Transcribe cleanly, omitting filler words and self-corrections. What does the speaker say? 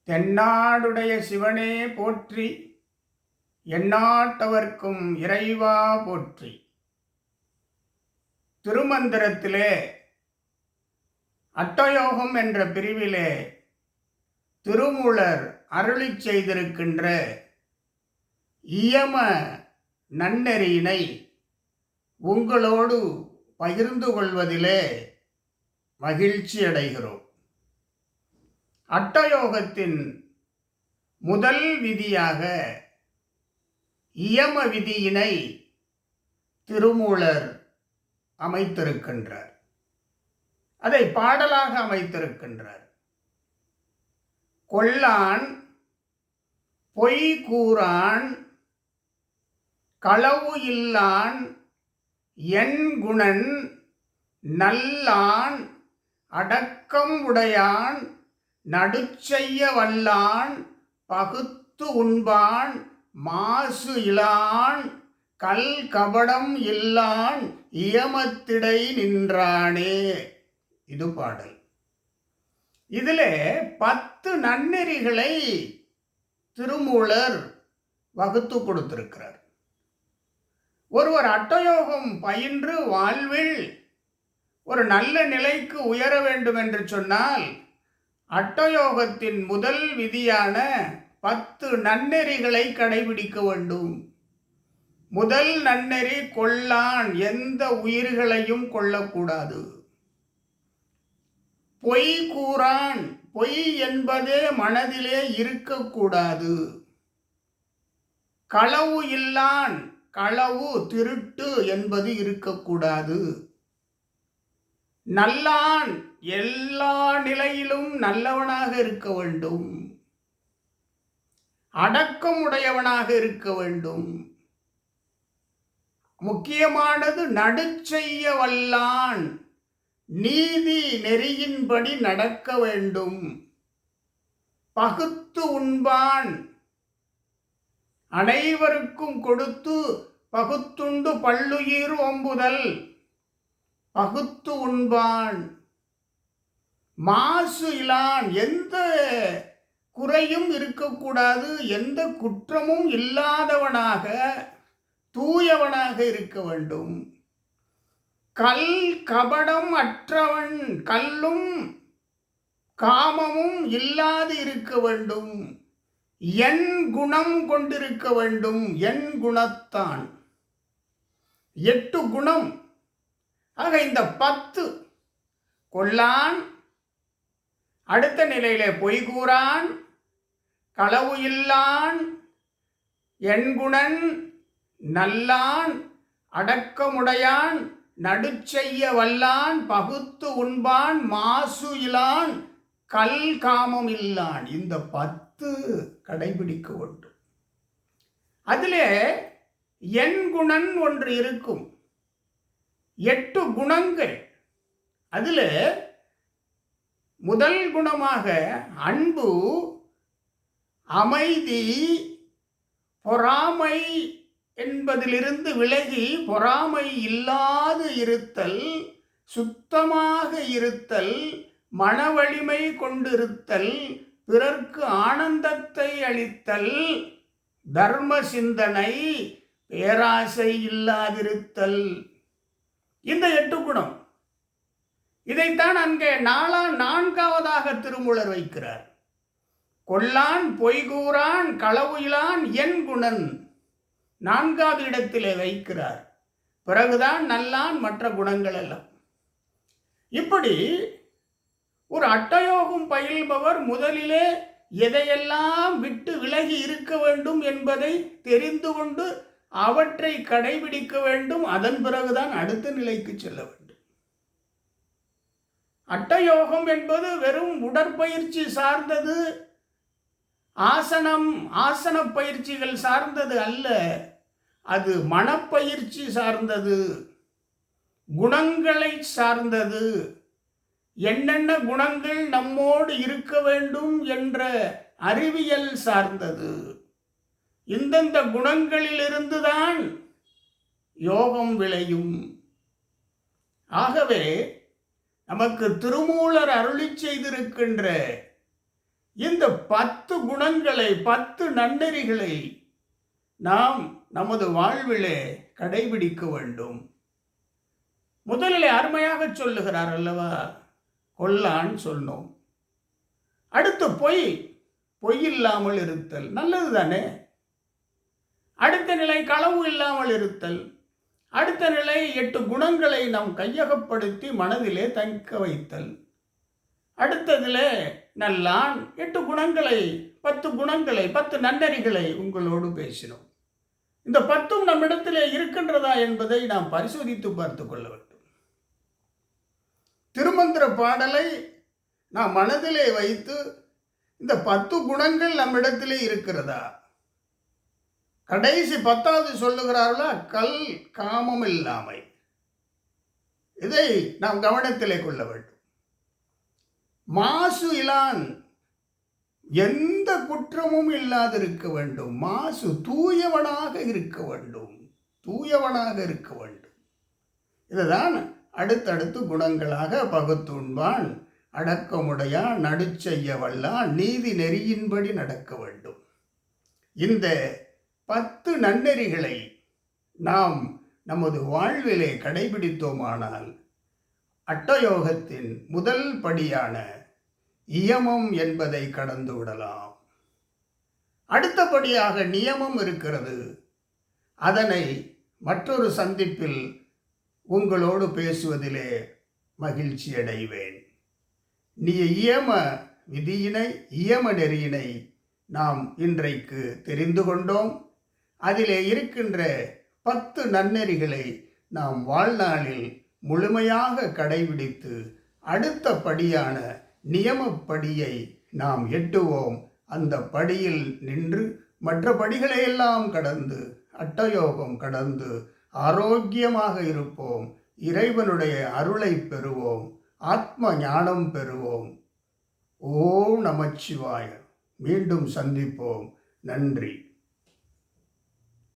தென்னாடுடைய சிவனே போற்றி, எந்நாட்டவர்க்கும் இறைவா போற்றி. திருமந்திரத்திலே அட்டயோகம் என்ற பிரிவிலே திருமூலர் அருளிச் செய்திருக்கின்ற இயம நன்னெறியினை உங்களோடு பகிர்ந்து கொள்வதிலே மகிழ்ச்சி அடைகிறோம். அட்டயோகத்தின் முதல் விதியாக இயம விதியினை திருமூலர் அமைத்திருக்கின்றார். அதை பாடலாக அமைத்திருக்கின்றார். கொல்லான் பொய் கூறான் களவு இல்லான் எண்குணன் நல்லான் அடக்கம் உடையான் நடுச்செய்ய வல்லான் பகுத்து உண்பான் மாசு இலான் கல் கபடம் இல்லான் இயமத்திடை நின்றானே. இது பாடல். இதிலே 10 நன்னெறிகளை திருமூலர் வகுத்து கொடுத்திருக்கிறார். ஒருவர் அட்டயோகம் பயின்று வாழ்வில் ஒரு நல்ல நிலைக்கு உயர வேண்டும் என்று சொன்னால் அட்டயோகத்தின் முதல் விதியான 10 நன்னெறிகளை கடைபிடிக்க வேண்டும். முதல் நன்னெறி கொல்லான், எந்த உயிர்களையும் கொல்லக்கூடாது. பொய் கூறான், பொய் என்பதே மனதிலே இருக்கக்கூடாது. களவு இல்லான், களவு திருட்டு என்பது இருக்கக்கூடாது. நல்லான், எல்லா நிலையிலும் நல்லவனாக இருக்க வேண்டும். அடக்கம் உடையவனாக இருக்க வேண்டும். முக்கியமானது நடுச்செய்ய வல்லான், நீதி நெறியின்படி நடக்க வேண்டும். பகுத்து உண்பான், அனைவருக்கும் கொடுத்து பகுத்துண்டு பல்லுயிர் ஓம்புதல். பகுத்து உண்பான். மாசு இலான், எந்த குறையும் இருக்கக்கூடாது. எந்த குற்றமும் இல்லாதவனாக தூயவனாக இருக்க வேண்டும். கல் கபடம் அற்றவன், கல்லும் காமமும் இல்லாது இருக்க வேண்டும். என் குணம் கொண்டிருக்க வேண்டும். என் குணத்தான் 8 குணம். ஆக இந்த 10 கொல்லான், அடுத்த நிலையிலே பொய் கூறான், களவு இல்லான், எண்குணன், நல்லான், அடக்கமுடையான், நடுச்செய்ய வல்லான், பகுத்து உண்பான், மாசு இலான், கல் காமம் இல்லான். இந்த 10 கடைபிடிக்க வேண்டும். அதிலே எண்குணன் ஒன்று இருக்கும். 8 குணங்கள். அதில் முதல் குணமாக அன்பு, அமைதி, பொறாமை என்பதிலிருந்து விலகி பொறாமை இல்லாது இருத்தல், சுத்தமாக இருத்தல், மன வலிமை கொண்டிருத்தல், பிறர்க்கு ஆனந்தத்தை அளித்தல், தர்ம சிந்தனை, பேராசை இல்லாதிருத்தல். இந்த 8 குணம். இதைத்தான் அங்கே 4ஆவதாக திருமூலர் வைக்கிறார். கொல்லான், பொய்கூறான், களவு இலான், என் குணன் 4வது இடத்திலே வைக்கிறார். பிறகுதான் நல்லான், மற்ற குணங்கள் எல்லாம். இப்படி ஒரு அட்டயோகம் பயில்பவர் முதலிலே எதையெல்லாம் விட்டு விலகி இருக்க வேண்டும் என்பதை தெரிந்து கொண்டு அவற்றை கடைபிடிக்க வேண்டும். அதன் பிறகுதான் அடுத்த நிலைக்கு செல்ல வேண்டும். அட்டயோகம் என்பது வெறும் உடற்பயிற்சி சார்ந்தது, ஆசன பயிற்சிகள் சார்ந்தது அல்ல. அது மனப்பயிற்சி சார்ந்தது, குணங்களை சார்ந்தது. என்னென்ன குணங்கள் நம்மோடு இருக்க வேண்டும் என்ற அறிவியல் சார்ந்தது. இந்தந்த குணங்களிலிருந்துதான் யோகம் விளையும். ஆகவே நமக்கு திருமூலர் அருளிச் செய்திருக்கின்ற இந்த 10 குணங்களை 10 நன்னெறிகளை நாம் நமது வாழ்விலே கடைபிடிக்க வேண்டும். முதலிலே அருமையாக சொல்லுகிறார் அல்லவா, கொல்லான் சொன்னோம். அடுத்து பொய் இல்லாமல் இருத்தல், நல்லது தானே. அடுத்த நிலை களவு இல்லாமல் இருத்தல். அடுத்த நிலை 8 குணங்களை நாம் கையகப்படுத்தி மனதிலே தங்க வைத்தல். அடுத்ததிலே நல்லான் 8 குணங்களை 10 குணங்களை 10 நன்னெறிகளை உங்களோடு பேசினோம். இந்த 10ம் நம்மிடத்திலே இருக்கின்றதா என்பதை நாம் பரிசோதித்து பார்த்து கொள்ள வேண்டும். திருமந்திர பாடலை நாம் மனதிலே வைத்து இந்த 10 குணங்கள் நம்மிடத்திலே இருக்கிறதா? கடைசி 10வது சொல்லுகிறார்களா, கல் காமம் இல்லாமை. இதை நாம் கவனத்திலே கொள்ள வேண்டும். மாசு இலான், எந்த குற்றமும் இல்லாதிருக்க வேண்டும். மாசு, தூயவனாக இருக்க வேண்டும், தூயவனாக இருக்க வேண்டும். இதுதான் அடுத்தடுத்து குணங்களாக பகுத்துண்பான், அடக்கமுடையான், நடுச்செய்ய வல்லான், நீதி நெறியின்படி நடக்க வேண்டும். இந்த 10 நன்னெறிகளை நாம் நமது வாழ்விலே கடைபிடித்தோமானால் அட்டயோகத்தின் முதல் படியான இயமம் என்பதை கடந்து விடலாம். அடுத்தபடியாக நியமம் இருக்கிறது. அதனை மற்றொரு சந்திப்பில் உங்களோடு பேசுவதிலே மகிழ்ச்சி அடைவேன். இயம விதியினை, இயம நெறியினை நாம் இன்றைக்கு தெரிந்து கொண்டோம். அதிலே இருக்கின்ற 10 நன்னெறிகளை நாம் வாழ்நாளில் முழுமையாக கடைபிடித்து அடுத்த படியான நியமப்படியை நாம் எட்டுவோம். அந்த படியில் நின்று மற்ற படிகளையெல்லாம் கடந்து அட்டயோகம் கடந்து ஆரோக்கியமாக இருப்போம். இறைவனுடைய அருளை பெறுவோம். ஆத்ம ஞானம் பெறுவோம். ஓம் நமச்சிவாய. மீண்டும் சந்திப்போம். நன்றி.